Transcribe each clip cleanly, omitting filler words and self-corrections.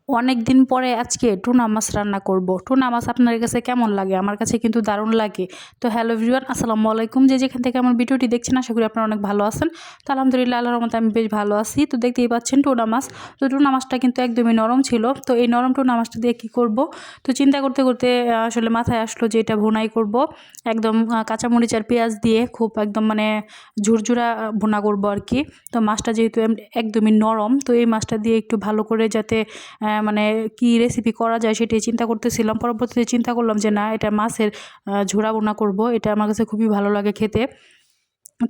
অনেক দিন পরে আজকে টুনা মাছ রান্না করব। টুনা মাছ আপনার কাছে কেমন লাগে? আমার কাছে কিন্তু দারুণ লাগে। তো হ্যালো এভরিওয়ান, আসসালামু আলাইকুম। যেখান থেকে আমার ভিডিওটি দেখছেন আশা করি আপনারা অনেক ভালো আছেন। তো আলহামদুলিল্লাহ, আল্লাহর রহমতে আমি বেশ ভালো আছি। তো দেখতেই পাচ্ছেন টুনা মাছ। তো টুনা মাছটা কিন্তু একদমই নরম ছিল। তো এই নরম টুনা মাছটা দিয়ে কী করব? তো চিন্তা করতে করতে আসলে মাথায় আসলো যে এটা ভুনাই করব। একদম কাঁচামরিচ আর পেঁয়াজ দিয়ে খুব একদম মানে ঝুরঝুরা ভুনা করব আর কি। তো মাছটা যেহেতু একদমই নরম, তো এই মাছটা দিয়ে একটু ভালো করে যাতে মানে কি রেসিপি করা যায় সেটাই চিন্তা করতেছিলাম। পরবর্তীতে চিন্তা করলাম যে না, এটা মাছের ঝোড়া বোনা করব। এটা আমার কাছে খুবই ভালো লাগে খেতে।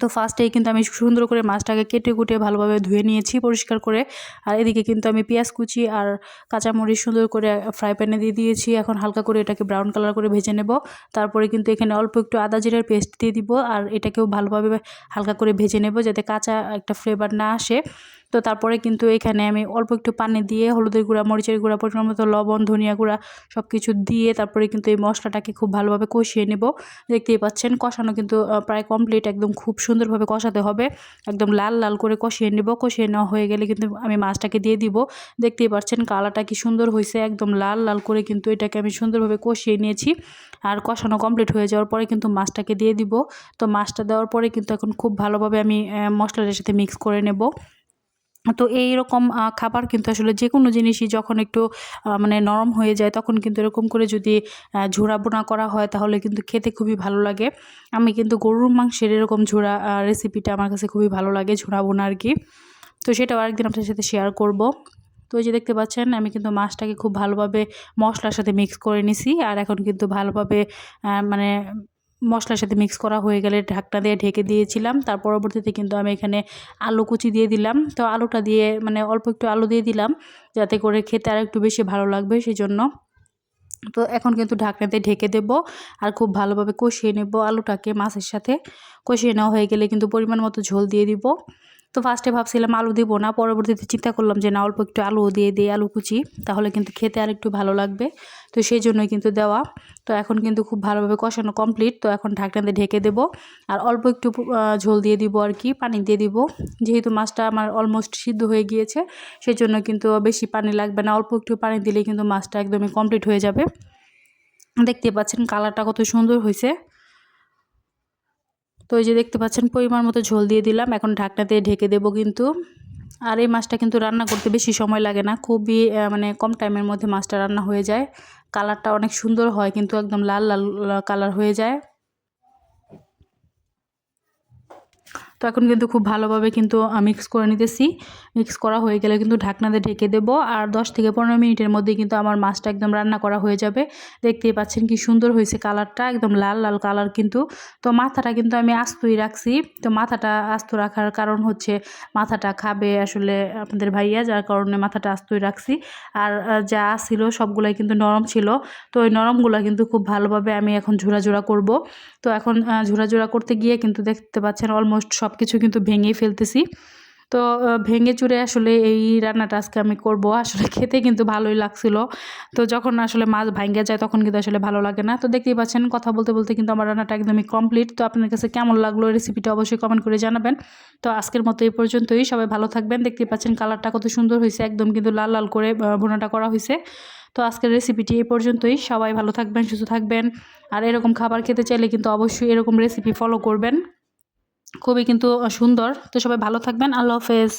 তো ফার্স্টেই কিন্তু আমি সুন্দর করে মাছটাকে কেটে কুটে ভালোভাবে ধুয়ে নিয়েছি পরিষ্কার করে। আর এদিকে কিন্তু আমি পেঁয়াজ কুচি আর কাঁচামরিচ সুন্দর করে ফ্রাই প্যানে দিয়ে দিয়েছি। এখন হালকা করে এটাকে ব্রাউন কালার করে ভেজে নেব। তারপরে কিন্তু এখানে অল্প একটু আদা জিরার পেস্ট দিয়ে দিব, আর এটাকেও ভালোভাবে হালকা করে ভেজে নেব যাতে কাঁচা একটা ফ্লেভার না আসে। তো তারপরে কিন্তু এখানে আমি অল্প একটু পানি দিয়ে হলুদের গুঁড়া, মরিচের গুঁড়া, পরিমাণ মতো লবণ, ধনিয়া গুঁড়া সব কিছু দিয়ে তারপরে কিন্তু এই মশলাটাকে খুব ভালোভাবে কষিয়ে নেব। দেখতেই পাচ্ছেন কষানো কিন্তু প্রায় কমপ্লিট। একদম খুব সুন্দরভাবে কষাতে হবে, একদম লাল লাল করে কষিয়ে নেব। কষিয়ে নেওয়া হয়ে গেলে কিন্তু আমি মাছটাকে দিয়ে দিব। দেখতেই পাচ্ছেন কালারটা কি সুন্দর হয়েছে, একদম লাল লাল করে কিন্তু এটাকে আমি সুন্দরভাবে কষিয়ে নিয়েছি। আর কষানো কমপ্লিট হয়ে যাওয়ার পরে কিন্তু মাছটাকে দিয়ে দিব। তো মাছটা দেওয়ার পরে কিন্তু এখন খুব ভালোভাবে আমি মশলাটার সাথে মিক্স করে নেব। তো এইরকম খাবার কিন্তু আসলে যে কোনো জিনিসই যখন একটু মানে নরম হয়ে যায় তখন কিন্তু এরকম করে যদি ঝোড়া বোনা করা হয় তাহলে কিন্তু খেতে খুবই ভালো লাগে। আমি কিন্তু গরুর মাংসের এরকম ঝোড়া রেসিপিটা আমার কাছে খুবই ভালো লাগে, ঝোড়া বোনা আর কি। তো সেটাও আরেকদিন আপনার সাথে শেয়ার করব। তো এই যে দেখতে পাচ্ছেন আমি কিন্তু মাছটাকে খুব ভালোভাবে মশলার সাথে মিক্স করে নিছি। আর এখন কিন্তু ভালোভাবে মানে মশলার সাথে মিক্স করা হয়ে গেলে ঢাকনা দিয়ে ঢেকে দিয়েছিলাম। তার পরবর্তীতে কিন্তু আমি এখানে আলু কুচি দিয়ে দিলাম। তো আলুটা দিয়ে মানে অল্প একটু আলু দিয়ে দিলাম যাতে করে খেতে আর একটু বেশি ভালো লাগবে সেজন্য। তো এখন কিন্তু ঢাকনাতে ঢেকে দেব আর খুব ভালোভাবে কষিয়ে নেব আলুটাকে মাছের সাথে। কষিয়ে নেওয়া হয়ে গেলে কিন্তু পরিমাণ মতো ঝোল দিয়ে দিব। তো ফার্স্টে ভাবছিলাম আলু দিব না, পরবর্তীতে চিন্তা করলাম যে না, অল্প একটু আলুও দিয়ে দিই, আলু কুচি, তাহলে কিন্তু খেতে আর একটু ভালো লাগবে। তো সেই জন্যই কিন্তু দেওয়া। তো এখন কিন্তু খুব ভালোভাবে কষানো কমপ্লিট। তো এখন ঢাকনাতে ঢেকে দেব আর অল্প একটু ঝোল দিয়ে দিব আর কি, পানি দিয়ে দিব। যেহেতু মাছটা আমার অলমোস্ট সিদ্ধ হয়ে গিয়েছে সেজন্য কিন্তু বেশি পানি লাগবে না, অল্প একটু পানি দিলেই কিন্তু মাছটা একদমই কমপ্লিট হয়ে যাবে। দেখতে পাচ্ছেন কালারটা কত সুন্দর হয়েছে। তো এই যে দেখতে পাচ্ছেন পরিমাণ মতো ঝোল দিয়ে দিলাম, এখন ঢাকনা দিয়ে ঢেকে দেবো কিন্তু। আর এই মাছটা কিন্তু রান্না করতে বেশি সময় লাগে না, খুবই মানে কম টাইমের মধ্যে মাছটা রান্না হয়ে যায়। কালারটা অনেক সুন্দর হয় কিন্তু একদম লাল লাল কালার হয়ে যায়। তো এখন কিন্তু খুব ভালোভাবে কিন্তু মিক্স করে নিতেছি। মিক্স করা হয়ে গেলে কিন্তু ঢাকনা দিয়ে ঢেকে দেবো আর 10 থেকে 15 মিনিটের মধ্যেই কিন্তু আমার মাছটা একদম রান্না করা হয়ে যাবে। দেখতেই পাচ্ছেন কি সুন্দর হয়েছে কালারটা, একদম লাল লাল কালার কিন্তু। তো মাথাটা কিন্তু আমি আস্তই রাখছি। তো মাথাটা আস্ত রাখার কারণ হচ্ছে মাথাটা খাবে আসলে আপনাদের ভাইয়া, যার কারণে মাথাটা আস্তই রাখছি। আর যা ছিল সবগুলাই কিন্তু নরম ছিল। তো ওই নরমগুলা কিন্তু খুব ভালোভাবে আমি এখন ঝোড়া ঝোড়া করব। তো এখন ঝোড়া ঝোড়া করতে গিয়ে কিন্তু দেখতে পাচ্ছেন অলমোস্ট সব কিছু কিন্তু ভেঙেই ফেলতেছি। তো ভেঙে চুরে আসলে এই রান্নাটা আজকে আমি করব। আসলে খেতে কিন্তু ভালোই লাগছিল। তো যখন আসলে মাছ ভাঙ্গা যায় তখন কিন্তু আসলে ভালো লাগে না। তো দেখতেই পাচ্ছেন কথা বলতে বলতে কিন্তু আমার রান্নাটা একদমই কমপ্লিট। তো আপনার কাছে কেমন লাগলো রেসিপিটা অবশ্যই কমেন্ট করে জানাবেন। তো আজকের মতো এই পর্যন্তই, সবাই ভালো থাকবেন। দেখতেই পাচ্ছেন কালারটা কত সুন্দর হয়েছে, একদম কিন্তু লাল লাল করে ভুনাটা করা হয়েছে। তো আজকের রেসিপিটি এই পর্যন্তই, সবাই ভালো থাকবেন, সুস্থ থাকবেন। আর এরকম খাবার খেতে চাইলে কিন্তু অবশ্যই এরকম রেসিপি ফলো করবেন, খুবই কিন্তু সুন্দর। তো সবাই ভালো থাকবেন, আল্লাহ হাফেজ।